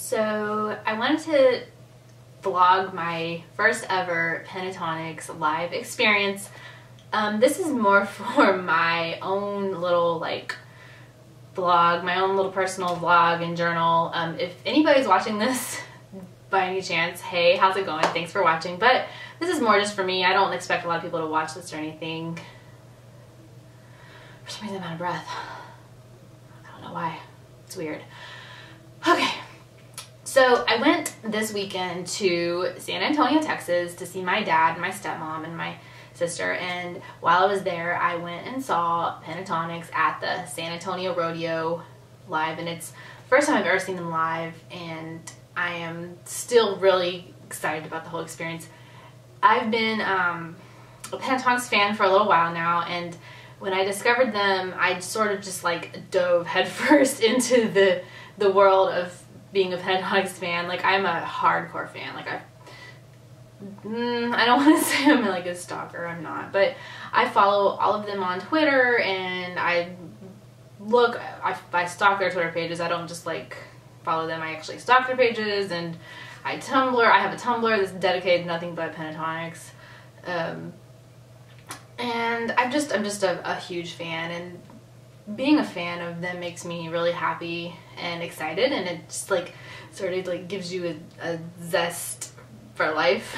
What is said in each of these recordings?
So I wanted to vlog my first ever Pentatonix live experience. This is more for my own little vlog, my own little personal vlog and journal. If anybody's watching this by any chance, hey, how's it going? Thanks for watching. But this is more just for me. I don't expect a lot of people to watch this or anything. For some reason I'm out of breath. I don't know why. It's weird. Okay. So I went this weekend to San Antonio, Texas to see my dad and my stepmom and my sister, and while I was there I went and saw Pentatonix at the San Antonio Rodeo live, and it's the first time I've ever seen them live, and I am still really excited about the whole experience. I've been a Pentatonix fan for a little while now, and when I discovered them I sort of just dove headfirst into the world of being a Pentatonix fan. I'm a hardcore fan. I don't want to say I'm a stalker, I'm not, but I follow all of them on Twitter, and I stalk their Twitter pages. I don't just follow them, I actually stalk their pages, and I have a Tumblr that's dedicated to nothing but Pentatonix, and I'm just a huge fan, and being a fan of them makes me really happy and excited, and it just sort of gives you a zest for life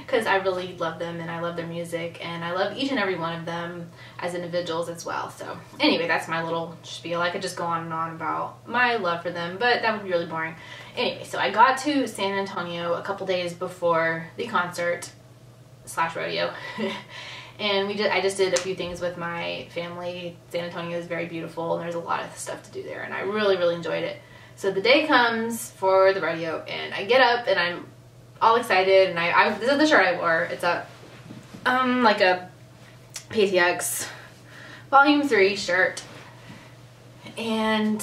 because I really love them, and I love their music, and I love each and every one of them as individuals as well. So anyway, that's my little spiel. I could just go on and on about my love for them, but that would be really boring. Anyway, so I got to San Antonio a couple days before the concert / rodeo and I just did a few things with my family. San Antonio is very beautiful, and there's a lot of stuff to do there, and I really enjoyed it. So the day comes for the rodeo, and I get up and I'm all excited, and this is the shirt I wore. It's a a PTX Volume 3 shirt, and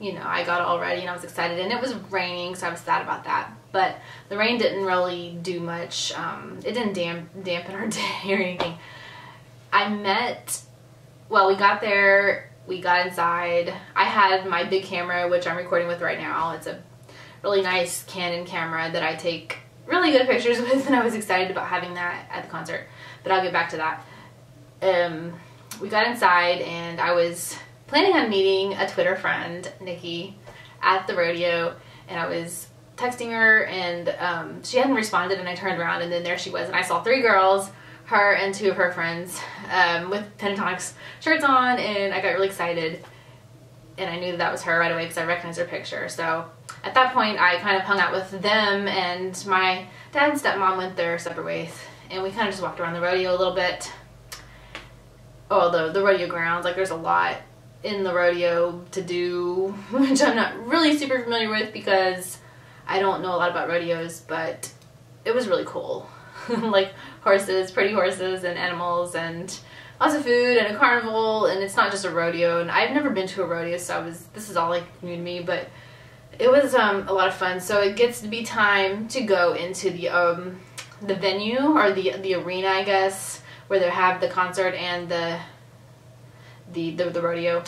you know, I got all ready and I was excited, and it was raining, so I was sad about that. But the rain didn't really do much. It didn't dampen our day or anything. We got there, we got inside. I had my big camera, which I'm recording with right now. It's a really nice Canon camera that I take really good pictures with, and I was excited about having that at the concert, but I'll get back to that. We got inside, and I was planning on meeting a Twitter friend, Nikki, at the rodeo, and I was texting her, and she hadn't responded, and I turned around, and then there she was, and I saw 3 girls, her and 2 of her friends, with Pentatonix shirts on, and I got really excited, and I knew that was her right away because I recognized her picture. So at that point I kind of hung out with them, and my dad and stepmom went their separate ways, and we kind of just walked around the rodeo a little bit. Oh, the rodeo grounds, there's a lot in the rodeo to do, which I'm not really super familiar with because I don't know a lot about rodeos, but it was really cool. Horses, pretty horses, and animals, and lots of food, and a carnival, and it's not just a rodeo, and I've never been to a rodeo, so this is all new to me, but it was a lot of fun. So it gets to be time to go into the venue, or the arena, I guess, where they have the concert and the rodeo.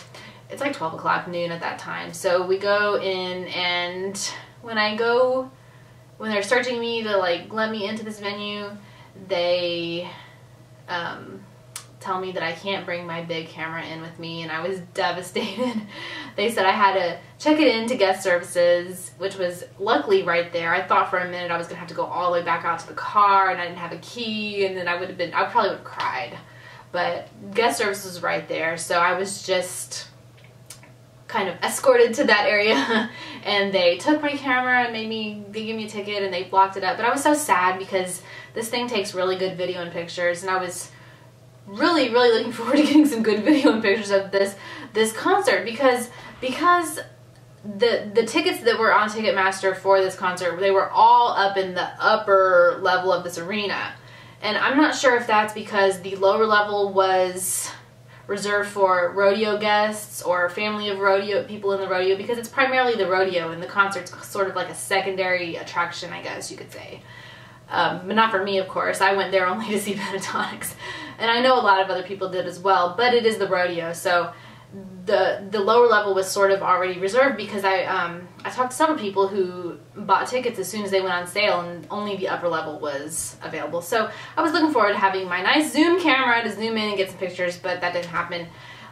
It's 12 o'clock, noon at that time. So we go in, and when they're searching me to let me into this venue, they tell me that I can't bring my big camera in with me, and I was devastated. They said I had to check it in to guest services, which was luckily right there. I thought for a minute I was gonna have to go all the way back out to the car, and I didn't have a key, and then I probably would have cried. But guest services was right there, so I was just kind of escorted to that area, and they took my camera and they gave me a ticket, and they blocked it up. But I was so sad because this thing takes really good video and pictures, and I was really looking forward to getting some good video and pictures of this concert, because the tickets that were on Ticketmaster for this concert, they were all up in the upper level of this arena, and I'm not sure if that's because the lower level was reserved for rodeo guests or family of rodeo people in the rodeo, because it's primarily the rodeo, and the concert's sort of a secondary attraction, I guess you could say. But not for me, of course. I went there only to see Pentatonix, and I know a lot of other people did as well, but it is the rodeo, so the lower level was sort of already reserved because I talked to several people who bought tickets as soon as they went on sale, and only the upper level was available. So I was looking forward to having my nice zoom camera to zoom in and get some pictures, but that didn't happen.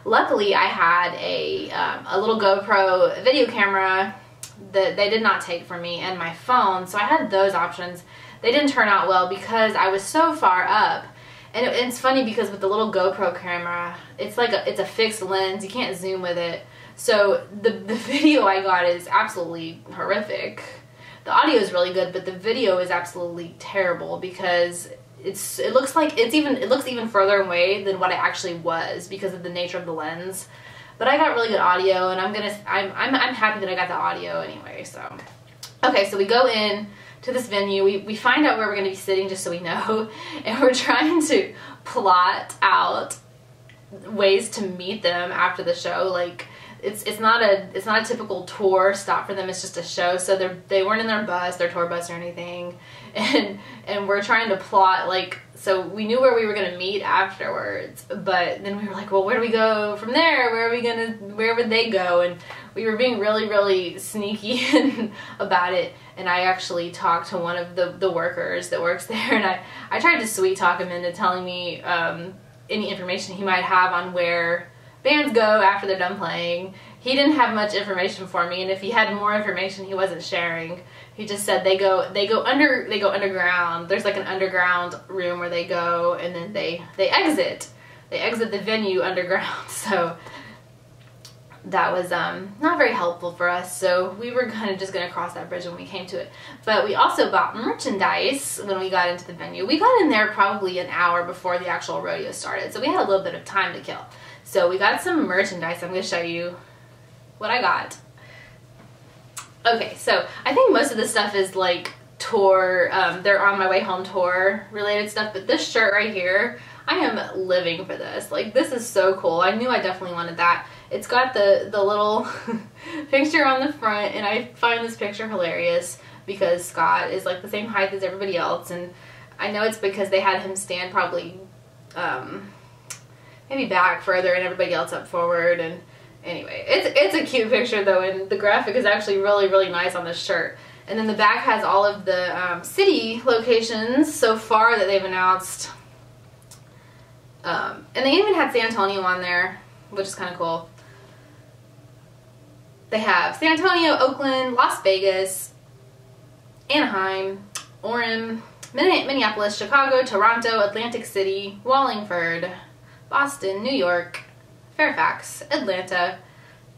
Luckily, I had a little GoPro video camera that they did not take from me, and my phone, so I had those options. They didn't turn out well because I was so far up. And it's funny because with the little GoPro camera, it's a fixed lens. You can't zoom with it. So the video I got is absolutely horrific. The audio is really good, but the video is absolutely terrible because it looks even further away than what it actually was because of the nature of the lens. But I got really good audio, and I'm happy that I got the audio anyway. So okay, so we go in to this venue. We find out where we're going to be sitting just so we know, and we're trying to plot out ways to meet them after the show. Like it's not a typical tour stop for them. It's just a show. So they weren't in their tour bus or anything, and we're trying to plot, like, so we knew where we were going to meet afterwards, but then we were like, well, where do we go from there? Where would they go? And we were being really, really sneaky about it. And I actually talked to one of the workers that works there, and I tried to sweet talk him into telling me any information he might have on where bands go after they're done playing. He didn't have much information for me, and if he had more information, he wasn't sharing. He just said they go underground. There's like an underground room where they go, and then they exit the venue underground. So that was not very helpful for us, so we were kind of just going to cross that bridge when we came to it. But we also bought merchandise when we got into the venue. We got in there probably an hour before the actual rodeo started, so we had a little bit of time to kill. So we got some merchandise. I'm going to show you what I got. Okay, so I think most of this stuff is like tour, they're on my way home tour related stuff, but this shirt right here, I am living for this. Like, this is so cool. I knew I definitely wanted that. It's got the little picture on the front, and I find this picture hilarious because Scott is like the same height as everybody else, and I know it's because they had him stand probably maybe back further and everybody else up forward. And anyway, it's a cute picture though, and the graphic is actually really, really nice on this shirt. And then the back has all of the city locations so far that they've announced. And they even had San Antonio on there, which is kind of cool. They have San Antonio, Oakland, Las Vegas, Anaheim, Orem, Minneapolis, Chicago, Toronto, Atlantic City, Wallingford, Boston, New York, Fairfax, Atlanta,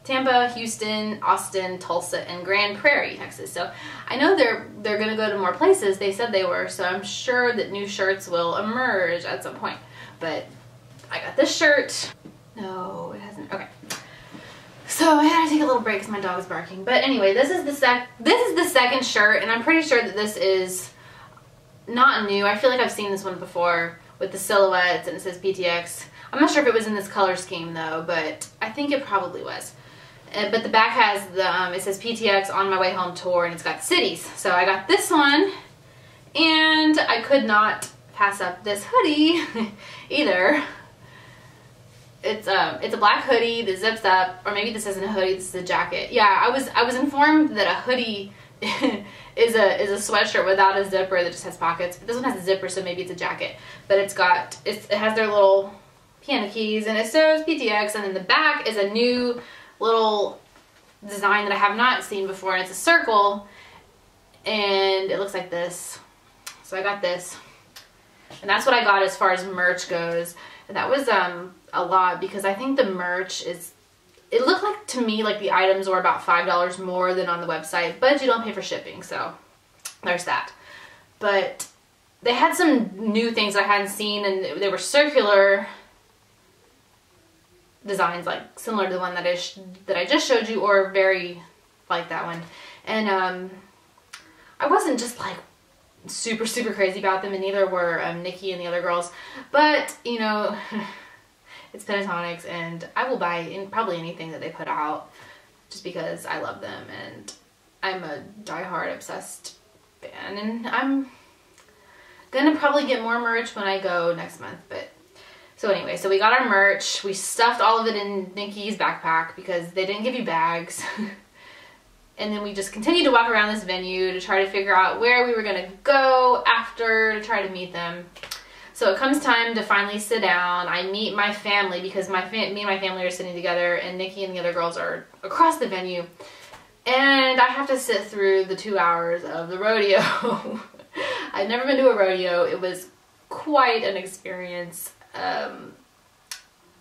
Tampa, Houston, Austin, Tulsa, and Grand Prairie, Texas. So I know they're going to go to more places. They said they were, so I'm sure that new shirts will emerge at some point. But I got this shirt. No, it hasn't. Okay. So I had to take a little break because my dog is barking. But anyway, this is the second shirt, and I'm pretty sure that this is not new. I feel like I've seen this one before with the silhouettes, and it says PTX. I'm not sure if it was in this color scheme though, but I think it probably was. But the back has the, it says PTX on my way home tour, and it's got cities. So I got this one, and I could not pass up this hoodie either. It's a black hoodie that zips up, or maybe this isn't a hoodie, this is a jacket. Yeah, I was informed that a hoodie is a sweatshirt without a zipper that just has pockets. But this one has a zipper, so maybe it's a jacket. But it has their little piano keys, and it says PTX, and then the back is a new little design that I have not seen before, and it's a circle, and it looks like this. So I got this, and that's what I got as far as merch goes. And that was a lot, because I think the merch is, it looked like to me like the items were about $5 more than on the website, but you don't pay for shipping, so there's that. But they had some new things I hadn't seen, and they were circular designs, like similar to the one that I just showed you, or very like that one. And I wasn't just like super crazy about them, and neither were Nikki and the other girls, but you know, it's Pentatonix, and I will buy probably anything that they put out just because I love them, and I'm a diehard obsessed fan, and I'm gonna probably get more merch when I go next month. But So anyway, so we got our merch. We stuffed all of it in Nikki's backpack because they didn't give you bags. And then we just continued to walk around this venue to try to figure out where we were going to go after to try to meet them. So it comes time to finally sit down. I meet my family because me and my family are sitting together, and Nikki and the other girls are across the venue. And I have to sit through the 2 hours of the rodeo. I'd never been to a rodeo. It was quite an experience.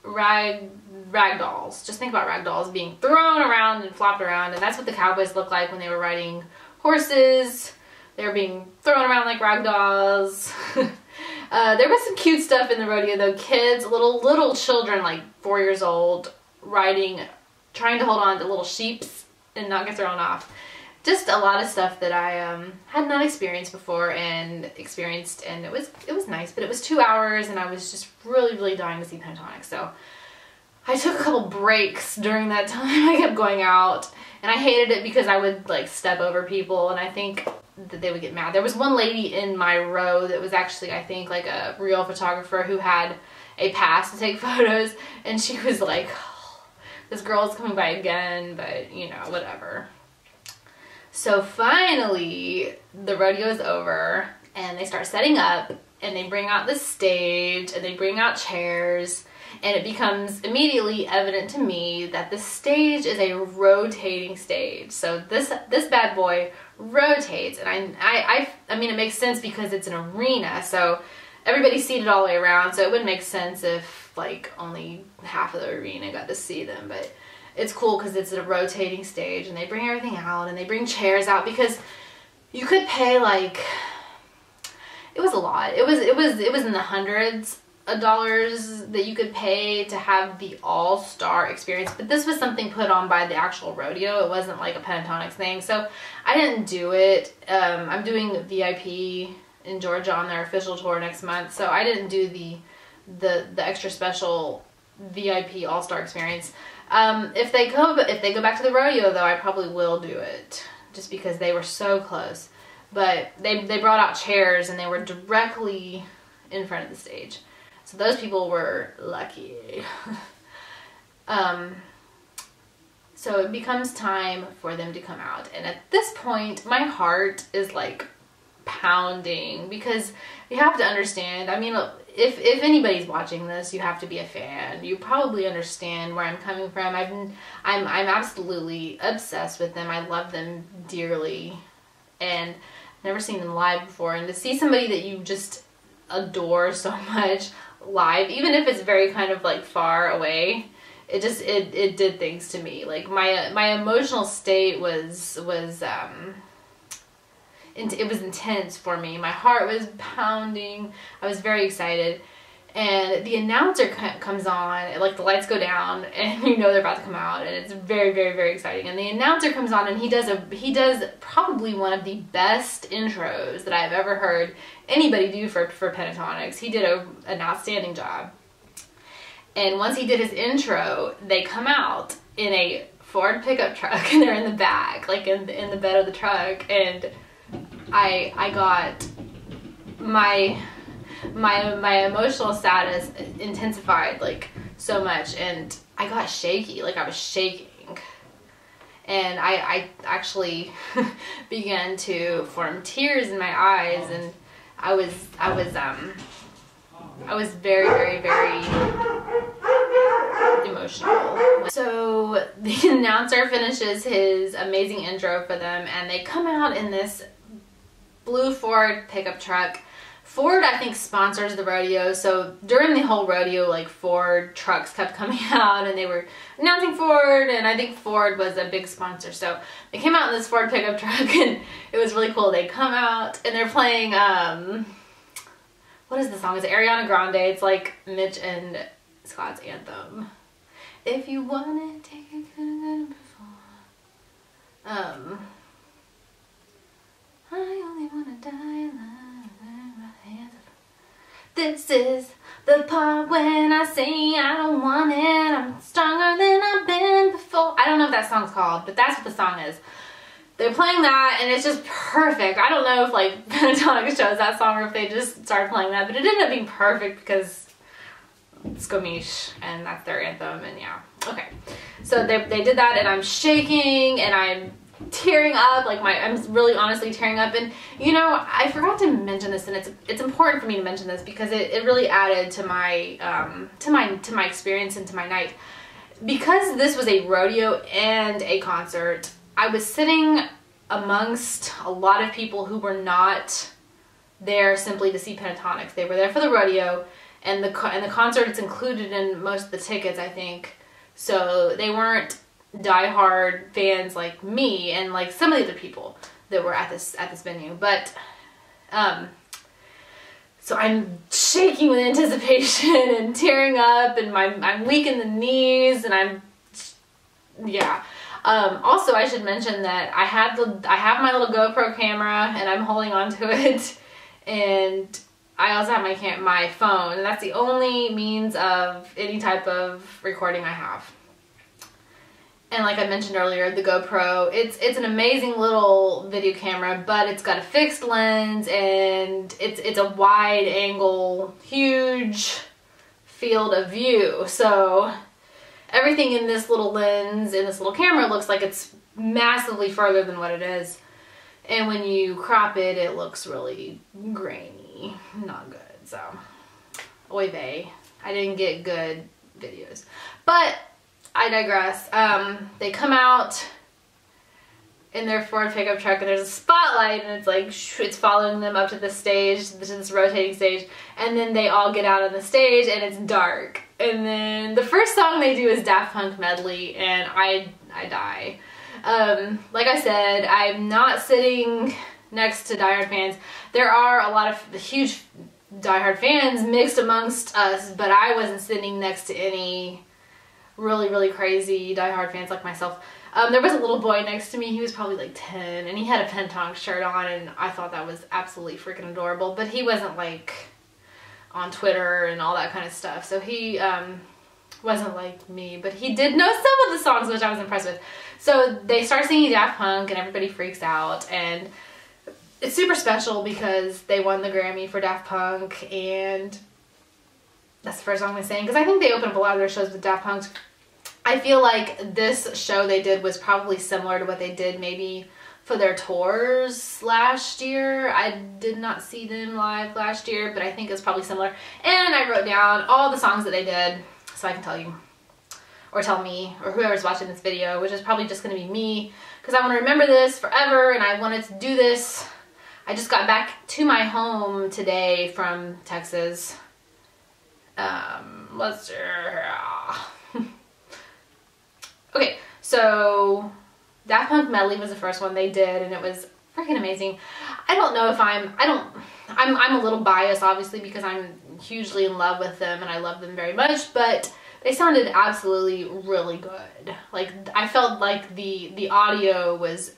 Rag dolls. Just think about rag dolls being thrown around and flopped around, and that's what the cowboys looked like when they were riding horses. They were being thrown around like rag dolls. There was some cute stuff in the rodeo though. Kids, little children like 4 years old, riding, trying to hold on to little sheeps and not get thrown off. Just a lot of stuff that I had not experienced before and experienced, and it was nice, but it was 2 hours and I was just really dying to see Pentatonix. So I took a couple breaks during that time. I kept going out, and I hated it because I would like step over people, and I think that they would get mad. There was one lady in my row that was actually, I think, like a real photographer who had a pass to take photos, and she was like, oh, this girl's coming by again, but you know, whatever. So finally, the rodeo is over, and they start setting up, and they bring out the stage, and they bring out chairs, and it becomes immediately evident to me that the stage is a rotating stage. So this bad boy rotates, and I mean, it makes sense because it's an arena, so everybody's seated all the way around, so it wouldn't make sense if like only half of the arena got to see them, but it's cool because it's a rotating stage, and they bring everything out, and they bring chairs out, because you could pay like, it was a lot. It was in the hundreds of dollars that you could pay to have the all-star experience, but this was something put on by the actual rodeo. It wasn't like a Pentatonix thing, so I didn't do it. I'm doing VIP in Georgia on their official tour next month, so I didn't do the extra special VIP all-star experience. If they go back to the rodeo though, I probably will do it, just because they were so close. But they brought out chairs, and they were directly in front of the stage, so those people were lucky. So it becomes time for them to come out, and at this point my heart is like pounding, because you have to understand, I mean, if anybody's watching this, you have to be a fan. You probably understand where I'm coming from. I'm absolutely obsessed with them. I love them dearly, and never seen them live before, and to see somebody that you just adore so much live, even if it's very kind of like far away, it did things to me. Like my emotional state was it was intense for me. My heart was pounding. I was very excited, and the announcer comes on, like the lights go down, and you know they're about to come out, and it's very exciting. And the announcer comes on, and he does probably one of the best intros that I've ever heard anybody do for Pentatonix. He did an outstanding job. And once he did his intro, they come out in a Ford pickup truck, and they're in the back, like in the bed of the truck, and I got my emotional status intensified like so much, and I got shaky, like I was shaking, and I actually began to form tears in my eyes, and I was very emotional. So the announcer finishes his amazing intro for them, and they come out in this blue Ford pickup truck. Ford, I think, sponsors the rodeo, so during the whole rodeo, like, Ford trucks kept coming out, and they were announcing Ford, and I think Ford was a big sponsor. So they came out in this Ford pickup truck, and it was really cool. They come out, and they're playing, what is the song? It's Ariana Grande. It's like Mitch and Scott's anthem. If you want it, take it good and before. I only wanna die alive. This is the part when I say I don't want it. I'm stronger than I've been before. I don't know what that song's called, but that's what the song is. They're playing that, and it's just perfect. I don't know if like Pentatonix chose that song or if they just started playing that, but it ended up being perfect because Skomish, and that's their anthem, and yeah. Okay, so they did that, and I'm shaking, and I'm tearing up, like I'm really honestly tearing up. And you know, I forgot to mention this, and it's important for me to mention this because it really added to my to my experience and to my night. Because this was a rodeo and a concert, I was sitting amongst a lot of people who were not there simply to see Pentatonix. They were there for the rodeo, and the concert is included in most of the tickets, I think. So they weren't diehard fans like me and like some of the other people that were at this venue. But so I'm shaking with anticipation and tearing up, and I'm weak in the knees, and yeah. Also, I should mention that I have my little GoPro camera, and I'm holding on to it, and I also have my phone, and that's the only means of any type of recording I have. And like I mentioned earlier, the GoPro, it's an amazing little video camera, but it's got a fixed lens, and it's a wide angle, huge field of view. So everything in this little lens, in this little camera, looks like it's massively further than what it is. And when you crop it, it looks really grainy. Not good. So, oy vey. I didn't get good videos. But I digress. They come out in their Ford pickup truck, and there's a spotlight, and it's like it's following them up to the stage, to this rotating stage, and then they all get out on the stage, and it's dark. And then the first song they do is Daft Punk medley, and I die. Like I said, I'm not sitting next to diehard fans. There are a lot of huge diehard fans mixed amongst us, but I wasn't sitting next to any really crazy diehard fans like myself. There was a little boy next to me. He was probably like 10, and he had a Pentatonix shirt on, and I thought that was absolutely freaking adorable. But he wasn't like on Twitter and all that kind of stuff, so he wasn't like me, but he did know some of the songs, which I was impressed with. So they start singing Daft Punk, and everybody freaks out, and it's super special because they won the Grammy for Daft Punk, and that's the first song they sang, because I think they open up a lot of their shows with Daft Punk. I feel like this show they did was probably similar to what they did maybe for their tours last year. I did not see them live last year, but I think it's probably similar. And I wrote down all the songs that they did so I can tell you, or tell me, or whoever's watching this video, which is probably just going to be me, because I want to remember this forever, and I wanted to do this. I just got back to my home today from Texas. Let's see. Okay, so Daft Punk medley was the first one they did, and it was freaking amazing. I don't know if I'm a little biased, obviously, because I'm hugely in love with them and I love them very much, but they sounded absolutely really good. Like, I felt like the audio was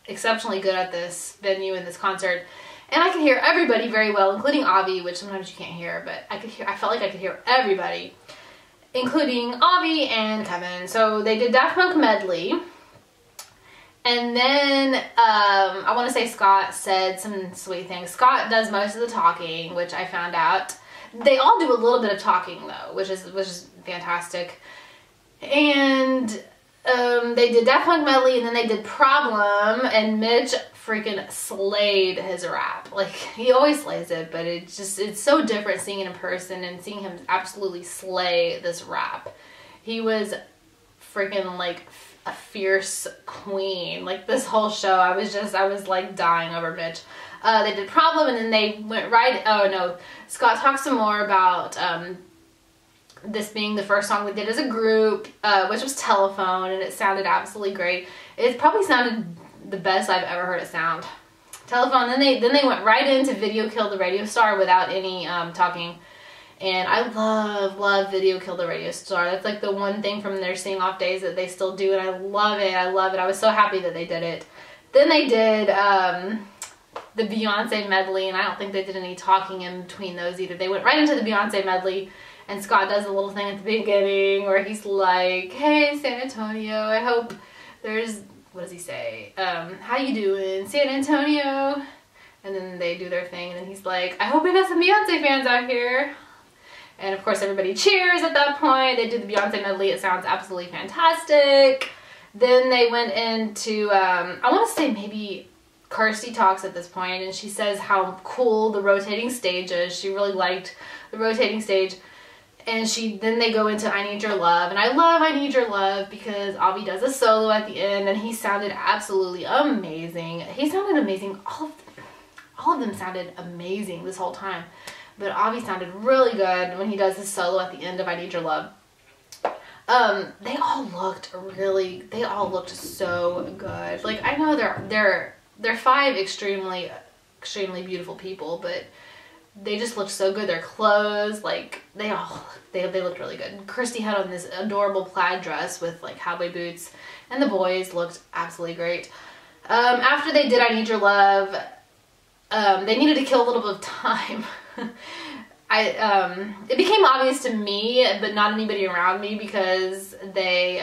exceptionally good at this venue and this concert, and I could hear everybody very well, including Avi, which sometimes you can't hear, but I felt like I could hear everybody, including Avi and Kevin. So they did Daft Punk medley, and then I want to say Scott said some sweet things. Scott does most of the talking, which I found out. They all do a little bit of talking though, which is fantastic. And they did Daft Punk medley, and then they did Problem, and Mitch freaking slayed his rap. Like, he always slays it, but it's so different seeing it in person and seeing him absolutely slay this rap. He was freaking like a fierce queen. Like, this whole show, I was like dying over Mitch. They did Problem, and then they went right, oh no, Scott talked some more about this being the first song we did as a group, which was Telephone, and it sounded absolutely great. It probably sounded the best I've ever heard it sound. Telephone. Then they went right into Video Killed the Radio Star without any talking, and I love Video Killed the Radio Star. That's like the one thing from their sing off days that they still do, and I love it. I was so happy that they did it. Then they did the Beyonce medley, and I don't think they did any talking in between those either. They went right into the Beyonce medley, and Scott does a little thing at the beginning where he's like, "Hey, San Antonio, I hope there's," what does he say? "How you doing, San Antonio?" And then they do their thing, and then he's like, "I hope we got some Beyonce fans out here." And of course everybody cheers at that point. They did the Beyonce medley. It sounds absolutely fantastic. Then they went into, I want to say maybe Kirsty talks at this point, and she says how cool the rotating stage is. She really liked the rotating stage. And then they go into I Need Your Love. And I love I Need Your Love because Avi does a solo at the end, and he sounded absolutely amazing. He sounded amazing. All of them sounded amazing this whole time. But Avi sounded really good when he does his solo at the end of I Need Your Love. They all looked so good. Like, I know they're 5 extremely beautiful people, but they just looked so good. Their clothes, like, they looked really good. Kirsty had on this adorable plaid dress with like cowboy boots, and the boys looked absolutely great. After they did I Need Your Love, they needed to kill a little bit of time. It became obvious to me, but not anybody around me, because they're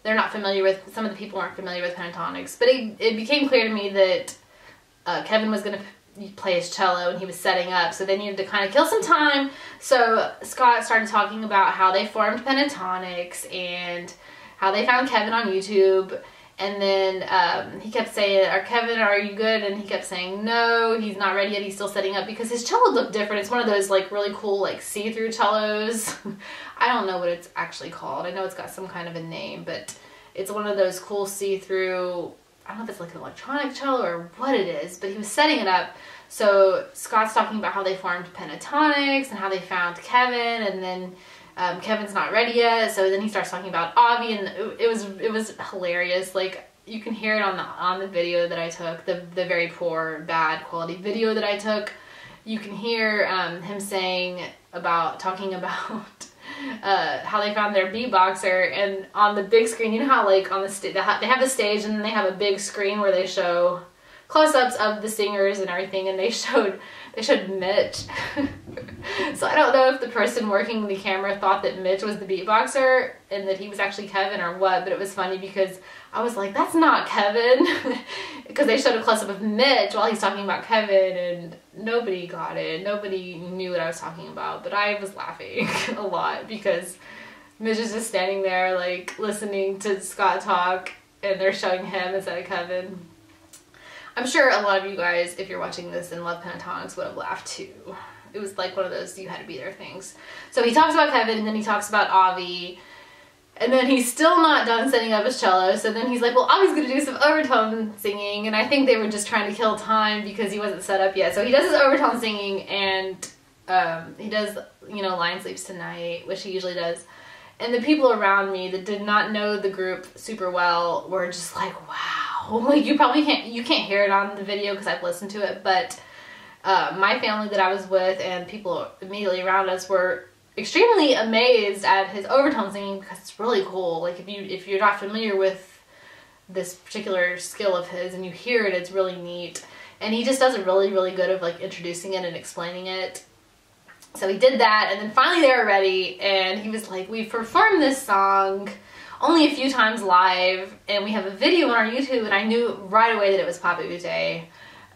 not familiar with, some of the people aren't familiar with Pentatonix, but it became clear to me that Kevin was going to play his cello and he was setting up, so they needed to kind of kill some time. So Scott started talking about how they formed Pentatonix and how they found Kevin on YouTube. And then he kept saying, Kevin, are you good? And he kept saying, no, he's not ready yet. He's still setting up, because his cello looked different. It's one of those like really cool like see-through cellos. I don't know what it's actually called. I know it's got some kind of a name, but it's one of those cool see-through, I don't know if it's like an electronic cello or what it is, but he was setting it up. So Scott's talking about how they formed Pentatonix and how they found Kevin, and then Kevin's not ready yet, so then he starts talking about Avi, and it was hilarious. Like, you can hear it on the video that I took, the very poor, bad quality video that I took. You can hear him talking about how they found their beatboxer, and on the big screen, you know how like on the stage they have the stage, and then they have a big screen where they show close-ups of the singers and everything, and they showed Mitch. So I don't know if the person working the camera thought that Mitch was the beatboxer and that he was actually Kevin or what, but it was funny because I was like, that's not Kevin, because they showed a close-up of Mitch while he's talking about Kevin, and nobody got it. Nobody knew what I was talking about, but I was laughing a lot because Mitch is just standing there like listening to Scott talk, and they're showing him instead of Kevin. I'm sure a lot of you guys, if you're watching this and love Pentatonix, would have laughed too. It was like one of those you had to be there things. So he talks about Kevin, and then he talks about Avi, and then he's still not done setting up his cello. So then he's like, well, Avi's going to do some overtone singing, and I think they were just trying to kill time because he wasn't set up yet. So he does his overtone singing, and he does, you know, Lion Sleeps Tonight, which he usually does. And the people around me that did not know the group super well were just like, wow. Like, you can't hear it on the video because I've listened to it, but my family that I was with and people immediately around us were extremely amazed at his overtone singing, because it's really cool. Like, if you're not familiar with this particular skill of his and you hear it, it's really neat. And he just does a really, really good of like introducing it and explaining it. So he did that, and then finally they were ready, and he was like, we've performed this song only a few times live, and we have a video on our YouTube, and I knew right away that it was Papa Ute.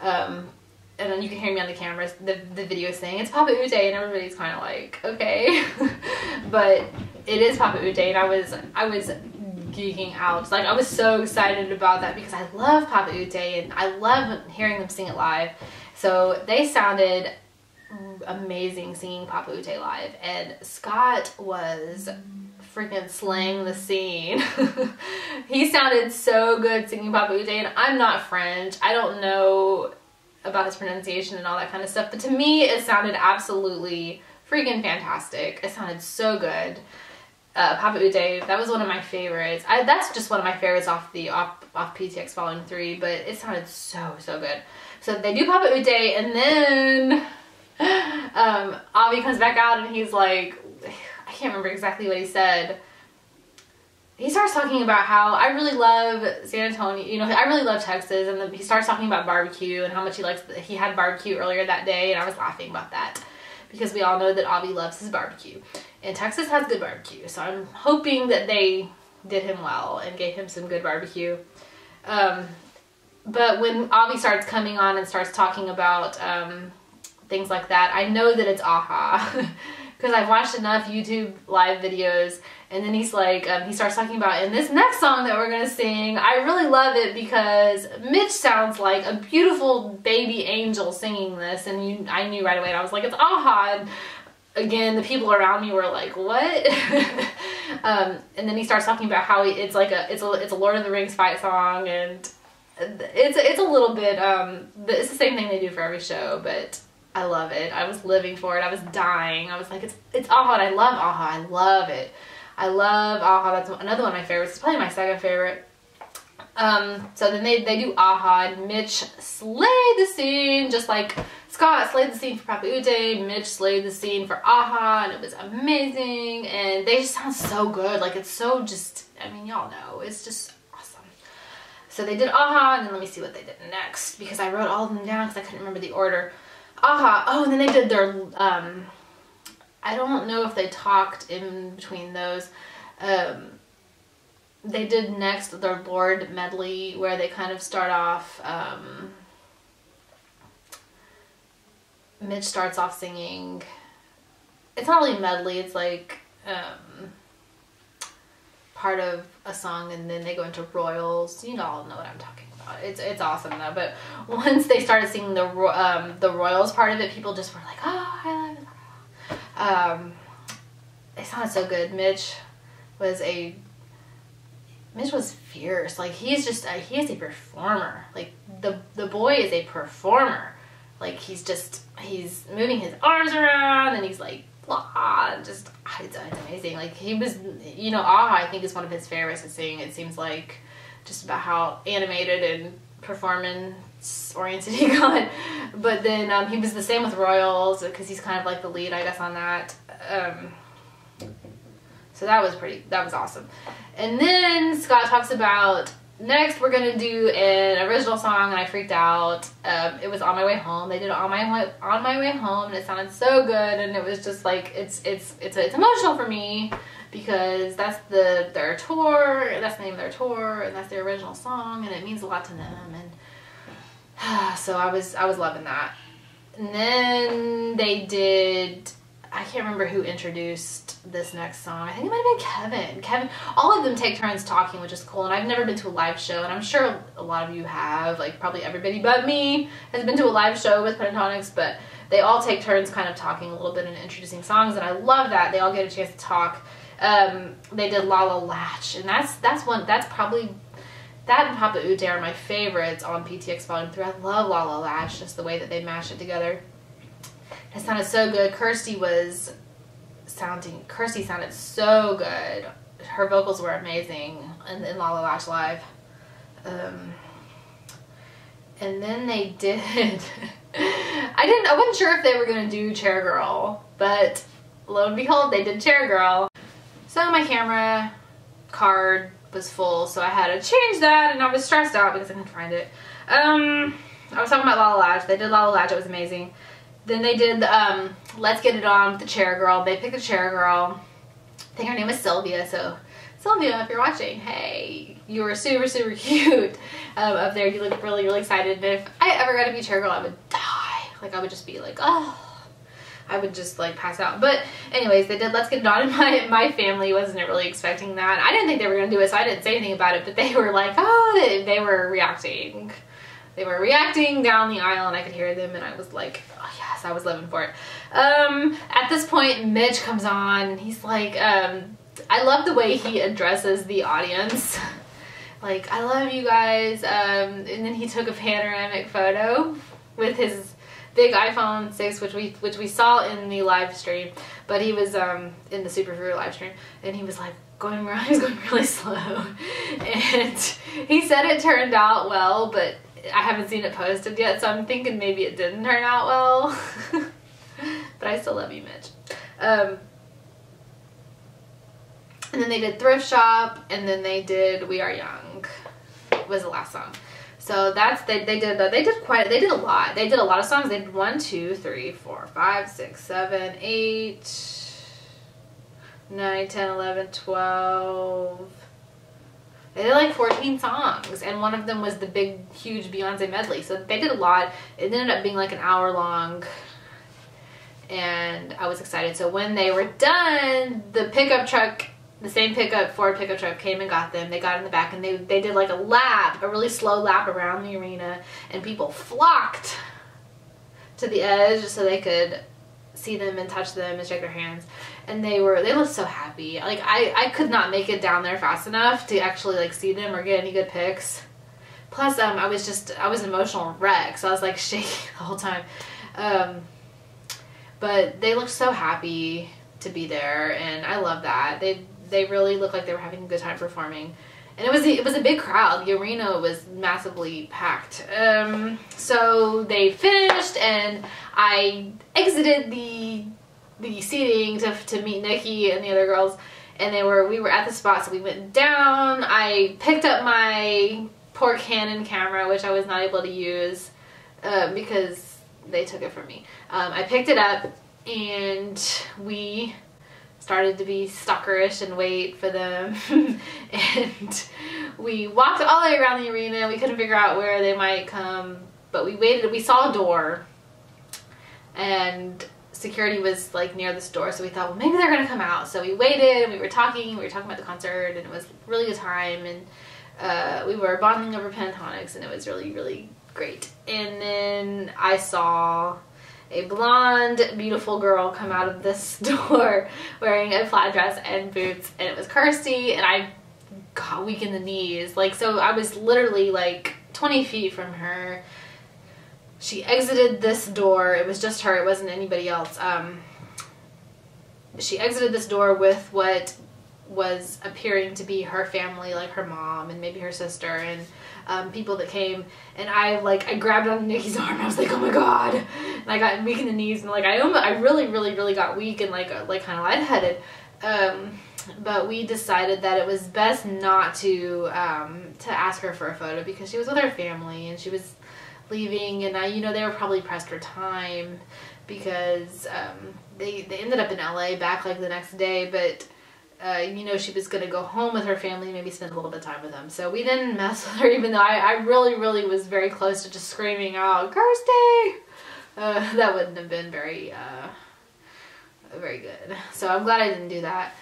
And then you can hear me on the cameras, the video saying, it's Papa Ute, and everybody's kind of like, okay. But it is Papa Ute, and I was geeking out. Like, I was so excited about that because I love Papa Ute, and I love hearing them sing it live. So they sounded amazing singing Papa Ute live, and Scott was freaking slaying the scene. He sounded so good singing Papa Ute, and I'm not French. I don't know about his pronunciation and all that kind of stuff, but to me it sounded absolutely freaking fantastic. It sounded so good. Papa Ute, that was one of my favorites. That's just one of my favorites off PTX Volume 3, but it sounded so good. So they do Papa Ute, and then Avi comes back out, and he's like, I can't remember exactly what he said. He starts talking about how I really love San Antonio, you know, I really love Texas, and then he starts talking about barbecue and how much he had barbecue earlier that day, and I was laughing about that because we all know that Avi loves his barbecue, and Texas has good barbecue, so I'm hoping that they did him well and gave him some good barbecue. But when Avi starts coming on and starts talking about things like that, I know that it's AHA. Because I've watched enough YouTube live videos, and then he's like, he starts talking about, in this next song that we're gonna sing, I really love it because Mitch sounds like a beautiful baby angel singing this, and I knew right away, and I was like, it's AHA. And again, the people around me were like, what? And then he starts talking about how it's a Lord of the Rings fight song, and it's a little bit, it's the same thing they do for every show, but I love it. I was living for it. I was dying. I was like, it's AHA, and I love AHA. I love it. I love AHA. That's another one of my favorites. It's probably my second favorite. So then they do AHA, and Mitch slayed the scene, just like Scott slayed the scene for Papa Ute. Mitch slayed the scene for AHA, and it was amazing, and they just sound so good. Like, it's so just, I mean, y'all know, it's just awesome. So they did AHA, and then let me see what they did next, because I wrote all of them down because I couldn't remember the order. AHA, oh, and then they did their, I don't know if they talked in between those. They did next their Lord medley, where they kind of start off, Mitch starts off singing, it's not really medley, it's like, part of a song, and then they go into Royals. You all know what I'm talking about. It's awesome though. But once they started singing the Royals part of it, people just were like, oh, I love it. It sounded so good. Mitch was fierce. Like, he is a performer. Like, the boy is a performer. Like, he's moving his arms around, and he's like, blah, just, it's amazing. Like, he was, you know, AHA, I think, is one of his favorites to sing. It seems like just about how animated and performance oriented he got. But then he was the same with Royals, because he's kind of like the lead, I guess, on that. So that was awesome. And then Scott talks about, next we're gonna do an original song, and I freaked out. It was On My Way Home. They did it on my way home, and it sounded so good, and it was just like, it's emotional for me, because that's their tour, that's the name of their tour, and that's their original song, and it means a lot to them, and so I was loving that. And then they did, I can't remember who introduced this next song. I think it might have been Kevin. All of them take turns talking, which is cool, and I've never been to a live show, and I'm sure a lot of you have, like probably everybody but me has been to a live show with Pentatonix, but they all take turns kind of talking a little bit and introducing songs, and I love that. They all get a chance to talk. They did La La Latch, and that's probably, that and Papa Ute are my favorites on PTX Volume 3. I love La La Latch, just the way that they mashed it together. It sounded so good. Kirsty sounded so good. Her vocals were amazing in La La Latch live. And then they did I wasn't sure if they were gonna do Chair Girl, but lo and behold, they did Chair Girl. So my camera card was full, so I had to change that, and I was stressed out because I couldn't find it. I was talking about La La Latch. They did La La Latch. It was amazing. Then they did Let's Get It On with the Chair Girl. They picked the Chair Girl. I think her name was Sylvia. So Sylvia, if you're watching, hey, you were super, super cute up there. You look really, really excited. And if I ever got to be Chair Girl, I would die. Like, I would just be like, oh. I would just like pass out. But anyways, they did Let's Get It On, and my family wasn't really expecting that. I didn't think they were going to do it, so I didn't say anything about it, but they were like, oh, they were reacting. They were reacting down the aisle, and I could hear them, and I was like, oh yes, I was living for it. At this point, Mitch comes on, and he's like, I love the way he addresses the audience. Like, I love you guys, and then he took a panoramic photo with his big iPhone 6, which we saw in the live stream, but he was in the Super Fruit live stream, and he was like going around, he was going really slow, and he said it turned out well, but I haven't seen it posted yet, so I'm thinking maybe it didn't turn out well. But I still love you, Mitch. And then they did Thrift Shop, and then they did We Are Young was the last song. So that's, they did a lot. They did a lot of songs. They did 1, 2, 3, 4, 5, 6, 7, 8, 9, 10, 11, 12. They did like 14 songs, and one of them was the big, huge Beyonce medley. So they did a lot. It ended up being like an hour-long and I was excited. So when they were done, the pickup truck, the same Ford pickup truck came and got them. They got in the back and they did like a lap, a really slow lap around the arena, and people flocked to the edge so they could see them and touch them and shake their hands. And they looked so happy. Like I could not make it down there fast enough to actually like see them or get any good pics. Plus I was an emotional wreck, so I was like shaking the whole time. But they looked so happy to be there, and I love that. They really looked like they were having a good time performing. And it was a big crowd. The arena was massively packed. So they finished, and I exited the seating to meet Nikki and the other girls, and we were at the spot, so we went down. I picked up my poor Canon camera, which I was not able to use because they took it from me. I picked it up, and we started to be stalkerish and wait for them. And we walked all the way around the arena. We couldn't figure out where they might come, but we waited. We saw a door, and security was like near this door, so we thought, well, maybe they're gonna come out. So we waited, and we were talking about the concert, and it was a really good time, and we were bonding over Pentatonix, and it was really, really great. And then I saw a blonde, beautiful girl come out of this door wearing a plaid dress and boots, and it was Kirsty, and I got weak in the knees. Like, so I was literally like 20 feet from her. She exited this door. It was just her. It wasn't anybody else. She exited this door with what was appearing to be her family, like her mom and maybe her sister, and people that came, and I grabbed onto Nikki's arm. I was like, oh my god, and I got weak in the knees, and like I really got weak and like kind of lightheaded. But we decided that it was best not to ask her for a photo because she was with her family and she was leaving, and they were probably pressed for time because they ended up in LA back like the next day, but she was going to go home with her family, maybe spend a little bit of time with them. So we didn't mess with her, even though I really was very close to just screaming out, Kirsty! That wouldn't have been very good. So I'm glad I didn't do that,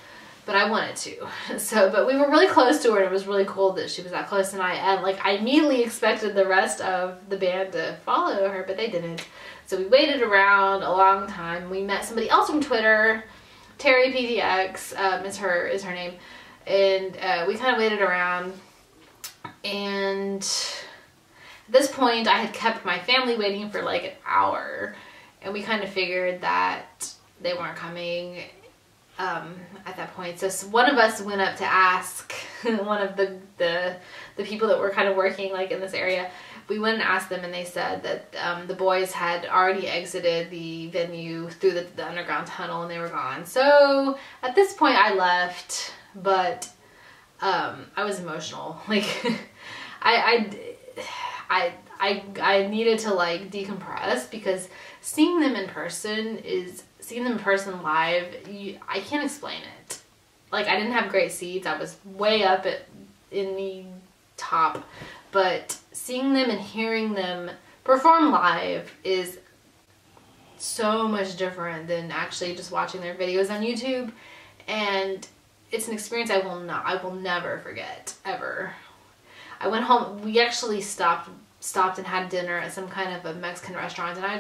but I wanted to. But we were really close to her, and it was really cool that she was that close, and I immediately expected the rest of the band to follow her, but they didn't. So we waited around a long time. We met somebody else from Twitter. Terry PTX is her name, and we kind of waited around, and at this point I had kept my family waiting for like an hour, and we kind of figured that they weren't coming at that point. So one of us went up to ask one of the people that were kind of working like in this area. We went and asked them, and they said that the boys had already exited the venue through the underground tunnel, and they were gone. So at this point I left, but I was emotional. Like I needed to like decompress, because seeing them in person live, I can't explain it. Like, I didn't have great seats. I was way up in the top, but seeing them and hearing them perform live is so much different than actually just watching their videos on YouTube, and it's an experience I will never forget, ever. I went home. We actually stopped and had dinner at some kind of a Mexican restaurant, and I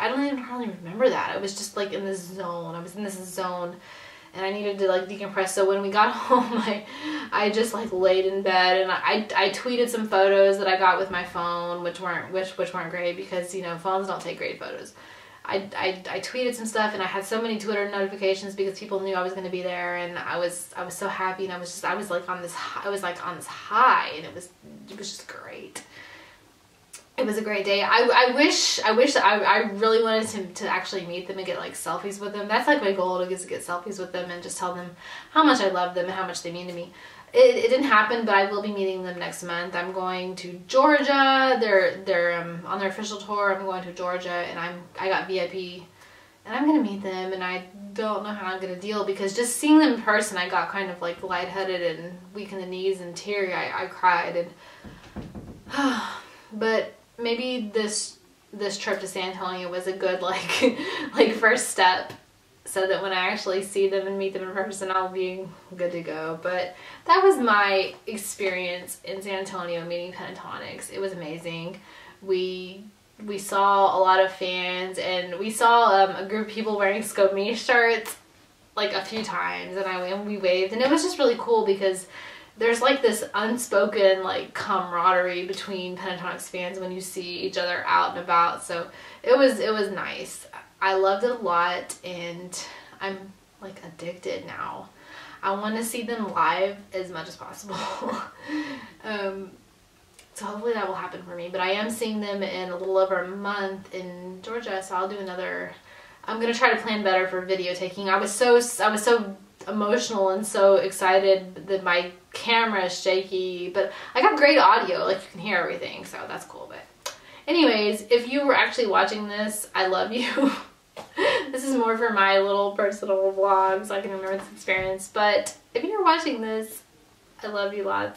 don't even hardly remember that. I was just like in this zone. I was in this zone, and I needed to like decompress. So when we got home, I just like laid in bed, and I tweeted some photos that I got with my phone, which weren't great, because phones don't take great photos. I tweeted some stuff, and I had so many Twitter notifications because people knew I was going to be there, and I was so happy, and I was like on this high, and it was just great. It was a great day. I wish I really wanted to actually meet them and get like selfies with them. That's like my goal, is to get selfies with them and just tell them how much I love them and how much they mean to me. It didn't happen, but I will be meeting them next month. I'm going to Georgia. They're on their official tour. I'm going to Georgia, and I got VIP, and I'm gonna meet them, and I don't know how I'm gonna deal, because just seeing them in person, I got kind of like lightheaded and weak in the knees and teary. I cried, and but maybe this this trip to San Antonio was a good like first step, so that when I actually see them and meet them in person, I'll be good to go. But that was my experience in San Antonio meeting Pentatonix. It was amazing. We saw a lot of fans, and we saw a group of people wearing Scope Me shirts like a few times, and we waved, and it was just really cool because there's like this unspoken like camaraderie between Pentatonix fans when you see each other out and about. So it was nice. I loved it a lot, and I'm like addicted now. I want to see them live as much as possible. So hopefully that will happen for me. But I am seeing them in a little over a month in Georgia, so I'll do another. I'm gonna try to plan better for video taking. I was so emotional and so excited that my camera is shaky, but I got great audio, like you can hear everything, so that's cool. But anyways, if you were actually watching this, I love you. This is more for my little personal vlog so I can remember this experience, but if you're watching this, I love you lots.